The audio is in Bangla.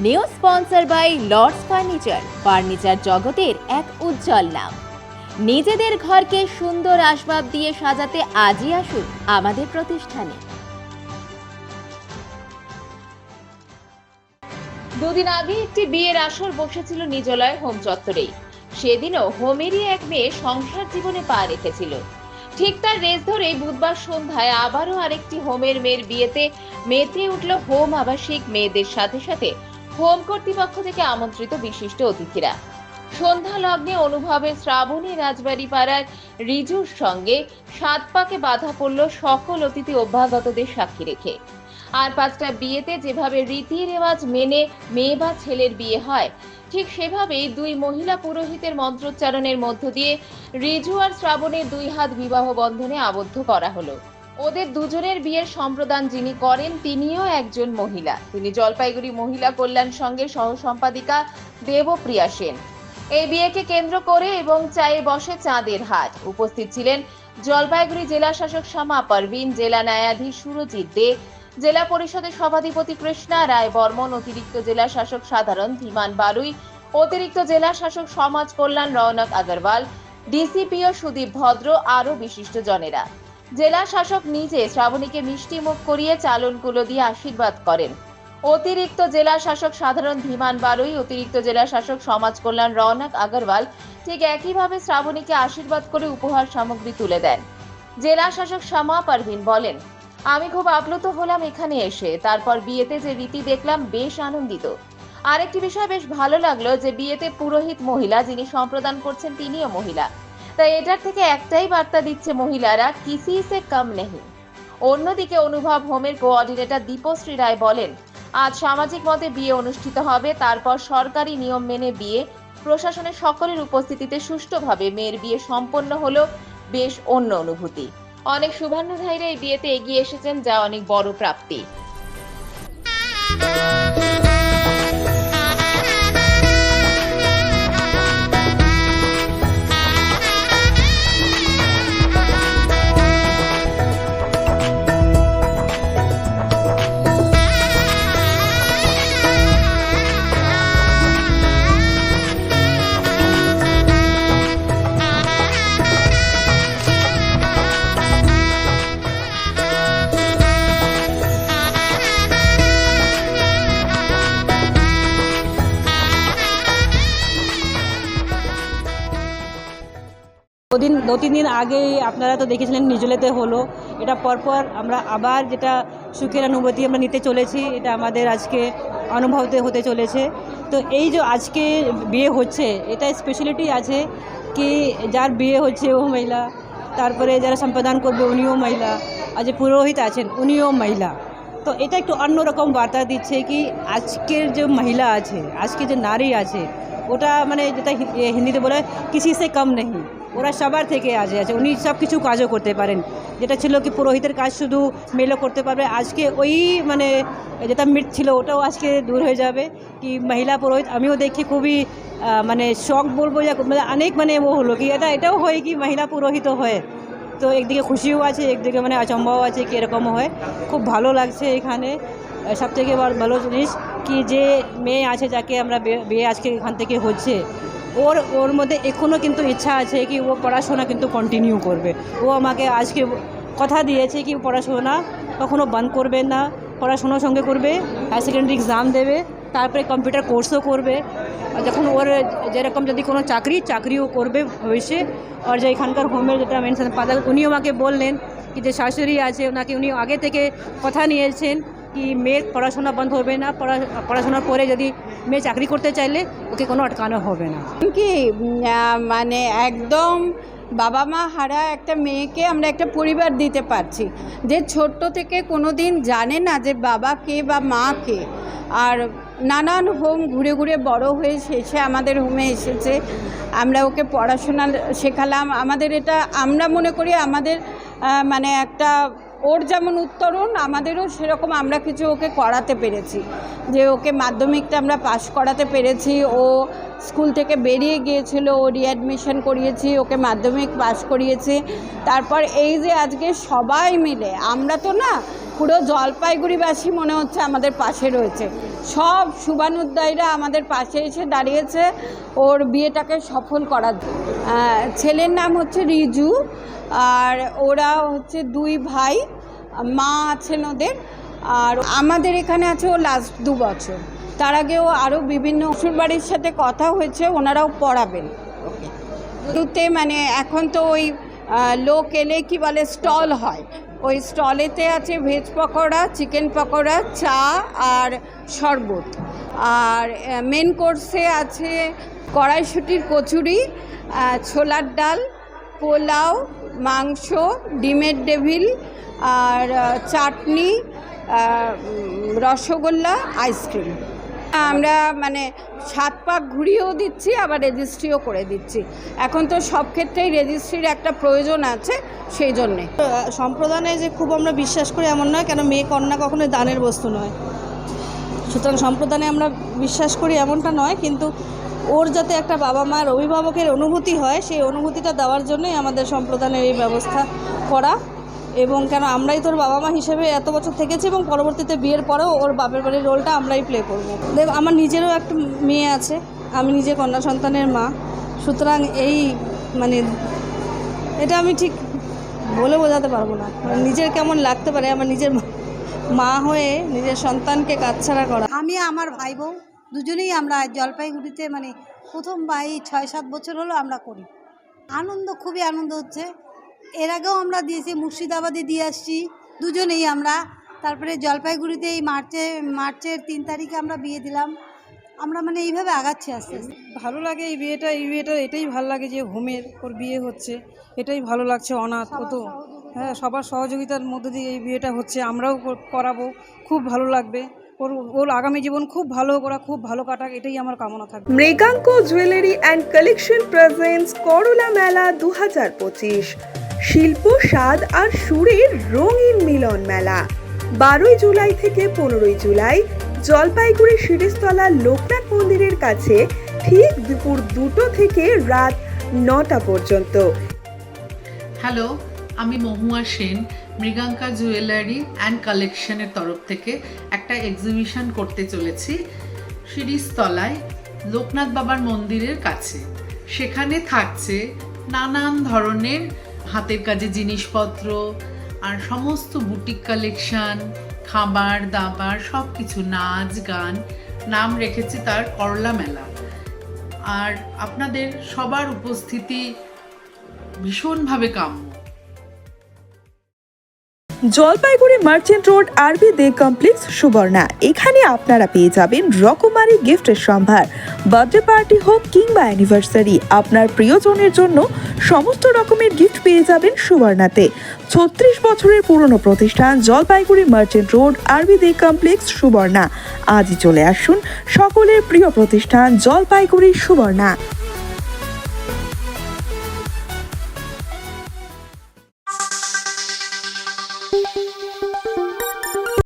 New sponsor by Lords furniture জগতের এক উজ্জ্বল নাম। নিজেদের ঘরকে সুন্দর আসবাব দিয়ে সাজাতে আজই আসুন আমাদের প্রতিষ্ঠানে। দুদিন আগে একটি বিয়ের আসর বসেছিল নিজলয় হোম চত্বরেই। সেদিনও হোমেরই এক মেয়ে সংসার জীবনে পা রেখেছিল। ঠিক তার রেস ধরেই বুধবার সন্ধ্যায় আবারও আরেকটি হোমের মেয়ের বিয়েতে মেতে উঠল হোম আবাসিক মেয়েদের সাথে সাথে হোম কর্তৃপক্ষ থেকে আমন্ত্রিত বিশিষ্ট অতিথিরা। সন্ধ্যা লগ্নে অনুভবের শ্রাবণী রাজবাড়ি পাড়ার রিজুর সঙ্গে 7 পাকে বাধা পড়ল সকল অতিথি অভ্যাগতদের সাক্ষী রেখে। আর 5টা বিয়েতে যেভাবে রীতি রেওয়াজ মেনে মেয়ে বা ছেলের বিয়ে হয়, ঠিক সেভাবেই 2 মহিলা পুরোহিতের মন্ত্রোচ্চারণের মধ্য দিয়ে রিজু আর শ্রাবণের 2 হাত বিবাহ বন্ধনে আবদ্ধ করা হলো। ওদের দুজনের বিয়ের সম্প্রদান যিনি করেন তিনিও একজন মহিলা। তিনি জলপাইগুড়ি মহিলা কল্যাণ সংঘের সহ সম্পাদিকা দেবপ্রিয়া সেন। এই বিয়েকে কেন্দ্র করে এবং চায়ে বসে চাঁদের হাট। উপস্থিত ছিলেন জলপাইগুড়ি জেলা শাসক শামা পারভিন, জেলা ন্যায়াধীশ সুরজিৎ দে, জেলা পরিষদের সভাধিপতি কৃষ্ণা রায় বর্মন, অতিরিক্ত জেলা শাসক সাধারণ ধীমান বারুই, অতিরিক্ত জেলা শাসক সমাজ কল্যাণ রৌনক আগরওয়াল, ডিসিপিও সুদীপ ভদ্র, আরো বিশিষ্ট জনেরা। জেলা শাসক নিজে শ্রাবণীকে মিষ্টি মুখ করিয়ে চালনকুলো দিয়ে আশীর্বাদ করেন। অতিরিক্ত জেলা শাসক সাধারণ ধীমান বারুই, অতিরিক্ত জেলা শাসক সমাজ কল্যাণ রৌনক আগরওয়াল ঠিক একইভাবে শ্রাবণীকে আশীর্বাদ করে উপহার সামগ্রী তুলে দেন। জেলা শাসক শামা পারভিন বলেন, আমি খুব আপ্লুত হলাম এখানে এসে। তারপর বিয়েতে যে রীতি দেখলাম বেশ আনন্দিত। আরেকটি বিষয় বেশ ভালো লাগলো যে বিয়েতে পুরোহিত মহিলা, যিনি সম্প্রদান করছেন তিনিও মহিলা। তাই এটার থেকে একটাই বার্তা দিচ্ছে মহিলারা কিসি সে কম নেই। অন্যদিকে অনুভব হোমের কোঅর্ডিনেটর দীপশ্রী রায় বলেন, আজ সামাজিক মতে বিয়ে অনুষ্ঠিত হবে, তারপর সরকারি নিয়ম মেনে বিয়ে, প্রশাসনের সকলের উপস্থিতিতে সুষ্ঠুভাবে মেয়ের বিয়ে সম্পন্ন হলো। বেশ অন্য অনুভূতি। অনেক শুভানুধ্যায়ীরা এই বিয়েতে এগিয়ে এসেছেন, যা অনেক বড় প্রাপ্তি। দু তিন দিন আগেই আপনারা তো দেখেছিলেন নিজলেতে হলো। এটা পরপর আমরা আবার যেটা সুখের অনুভূতি আমরা নিতে চলেছি, এটা আমাদের আজকে অনুভবতে হতে চলেছে। তো এই যে আজকে বিয়ে হচ্ছে, এটা স্পেশালিটি আছে কি যার বিয়ে হচ্ছে ও মহিলা, তারপরে যারা সম্পাদন করবে উনিও মহিলা, আর যে পুরোহিত আছেন উনিও মহিলা। তো এটা একটু অন্যরকম বার্তা দিচ্ছে কি আজকের যে মহিলা আছে, আজকে যে নারী আছে, ওটা মানে যেটা হিন্দিতে বলে কিসি সে কম নেই, ওরা সবার থেকে আছে উনি সব কিছু কাজও করতে পারেন। যেটা ছিল কি পুরোহিতের কাজ শুধু মেয়েও করতে পারবে, আজকে ওই মানে যেটা মিথ ছিল ওটাও আজকে দূর হয়ে যাবে কি মহিলা পুরোহিত। আমিও দেখি খুবই মানে শখ বলবো, মানে অনেক মানে ও হলো কি এটাও হয় কি মহিলা পুরোহিত হয়। তো একদিকে খুশিও আছে, একদিকে মানে আচম্বাও আছে কি এরকমও হয়। খুব ভালো লাগছে এখানে। সবথেকে ভালো জিনিস কি যে মেয়ে আছে যাকে আমরা বিয়ে আজকে এখান থেকে হচ্ছে, ওর মধ্যে এখনও কিন্তু ইচ্ছা আছে কি ও পড়াশোনা কিন্তু কন্টিনিউ করবে। ও আমাকে আজকে কথা দিয়েছে কি পড়াশোনা কখনো বন্ধ করবে না, পড়াশোনার সঙ্গে করবে, হায়ার সেকেন্ডারি এক্সাম দেবে, তারপরে কম্পিউটার কোর্সও করবে। আর যখন ওর যেরকম যদি কোনো চাকরিও করবে ভবিষ্যে। আর যে এখানকার হোমের যেটা মেনশন পাদা, উনি আমাকে বললেন কি যে শাশুড়ি আছে ওনাকে উনি আগে থেকে কথা নিয়েছেন কি মেয়ের পড়াশোনা বন্ধ হবে না, পড়াশোনার পরে যদি মেয়ে চাকরি করতে চাইলে ওকে কোনো আটকানো হবে না। কি মানে একদম বাবা মা হারা একটা মেয়েকে আমরা একটা পরিবার দিতে পারছি, যে ছোট্ট থেকে কোনো দিন জানে না যে বাবা কে বা মা কে। আর নানান হোম ঘুরে ঘুরে বড় হয়ে শেষে আমাদের হোমে এসেছে। আমরা ওকে পড়াশোনা শেখালাম। আমাদের এটা আমরা মনে করি আমাদের মানে একটা ওর যেমন উত্তরণ, আমাদেরও সেরকম আমরা কিছু ওকে করাতে পেরেছি। যে ওকে মাধ্যমিকটা আমরা পাশ করাতে পেরেছি, ও স্কুল থেকে বেরিয়ে গিয়েছিল, ও রিঅ্যাডমিশন করিয়েছি, ওকে মাধ্যমিক পাশ করিয়েছি। তারপর এই যে আজকে সবাই মিলে, আমরা তো না পুরো জলপাইগুড়িবাসী মনে হচ্ছে আমাদের পাশে রয়েছে, সব শুভানুদ্দায়ীরা আমাদের পাশে এসে দাঁড়িয়েছে ওর বিয়েটাকে সফল করার জন্য। ছেলের নাম হচ্ছে রিজু, আর ওরা হচ্ছে 2 ভাই, মা আছেন ওদের। আর আমাদের এখানে আছে ও লাস্ট 2 বছর। তার আগেও আরও বিভিন্ন শ্বশুরবাড়ির সাথে কথা হয়েছে, ওনারাও পড়াবেন ওকে। মানে এখন তো ওই লোক এলে কি বলে স্টল হয়, ওই স্টলেতে আছে ভেজ পকোড়া, চিকেন পকোড়া, চা আর শরবত। আর মেন কোর্সে আছে কড়াইশুঁটির কচুরি, ছোলার ডাল, পোলাও, মাংস, ডিমের ডেভিল, আর চাটনি, রসগোল্লা, আইসক্রিম। আমরা মানে 7 পাক ঘুরিয়েও দিচ্ছি, আবার রেজিস্ট্রিও করে দিচ্ছি। এখন তো সব ক্ষেত্রেই রেজিস্ট্রির একটা প্রয়োজন আছে, সেই জন্যে। সম্প্রদানে যে খুব আমরা বিশ্বাস করি এমন নয়, কেন মেয়ে কন্যা কখনোই দানের বস্তু নয়। সুতরাং সম্প্রদানে আমরা বিশ্বাস করি এমনটা নয়, কিন্তু ওর যাতে একটা বাবা মায়ের অভিভাবকের অনুভূতি হয়, সেই অনুভূতিটা দেওয়ার জন্যই আমাদের সম্প্রদানের এই ব্যবস্থা করা। এবং কেন আমরাই তোর বাবা মা হিসেবে এত বছর থেকেছি, এবং পরবর্তীতে বিয়ের পরেও ওর বাপের বাড়ির রোলটা আমরাই প্লে করব। আমার নিজেরও একটা মেয়ে আছে, আমি নিজে কন্যা সন্তানের মা। সুতরাং এই মানে এটা আমি ঠিক বলে বোঝাতে পারবো না, নিজের কেমন লাগতে পারে আমার নিজের মা হয়ে নিজের সন্তানকে কাছছাড়া করা। আমি আমার ভাই বউ দুজনেই আমরা জলপাইগুড়িতে মানে প্রথম 6-7 বছর হলো আমরা করি। আনন্দ, খুবই আনন্দ হচ্ছে। এর আগেও আমরা দিয়েছি, মুর্শিদাবাদে দিয়ে আসছি দুজনেই আমরা। তারপরে জলপাইগুড়িতে এই মার্চের 3 তারিখে আমরা বিয়ে দিলাম। আমরা মানে এইভাবে আগাচ্ছি আস্তে আস্তে। ভালো লাগে এই বিয়েটা এটাই ভালো লাগে যে হোমের ওর বিয়ে হচ্ছে, এটাই ভালো লাগছে। অনাথ ও তো, হ্যাঁ, সবার সহযোগিতার মধ্যে দিয়ে এই বিয়েটা হচ্ছে, আমরাও করাবো, খুব ভালো লাগবে। ওর আগামী জীবন খুব ভালো করা, খুব ভালো কাটাক, এটাই আমার কামনা থাকবে। Mriganka jewellery and collection presents করলা মেলা 2025, শিল্প, স্বাদ আর সুরের রঙিন মিলন মেলা। 12 জুলাই থেকে 15 জুলাই জলপাইগুড়ি শিরিষতলা লোকনাথ মন্দিরের কাছে, ঠিক দুপুর 2টো থেকে রাত 9টা পর্যন্ত। হ্যালো, আমি মহুয়া সেন মৃগাঙ্কা জুয়েলারি অ্যান্ড কালেকশনের তরফ থেকে একটা এক্সিবিশন করতে চলেছি শিরিষতলায় লোকনাথ বাবার মন্দিরের কাছে। সেখানে থাকছে নানান ধরনের হাতের কাজে জিনিসপত্র আর সমস্ত বুটিক কালেকশন, খাবার দাবার সব কিছু, নাচ গান। নাম রেখেছি তার করলা মেলা। আর আপনাদের সবার উপস্থিতি ভীষণভাবে কাম্য। জলপাইগুড়ি মার্চেন্ট রোড আরবি দে কমপ্লেক্স, সুবর্ণা। এখানে আপনারা পেয়ে যাবেন রকমারি গিফটের সম্ভার। বার্থডে পার্টি হোক কিংবা অ্যানিভার্সারি, আপনার প্রিয়জনের জন্য সমস্ত রকমের গিফট পেয়ে যাবেন সুবর্ণাতে। 36 বছরের পুরনো প্রতিষ্ঠান জলপাইগুড়ি মার্চেন্ট রোড আরবি দে কমপ্লেক্স, সুবর্ণা। আজই চলে আসুন সকলের প্রিয় প্রতিষ্ঠান জলপাইগুড়ি সুবর্ণা।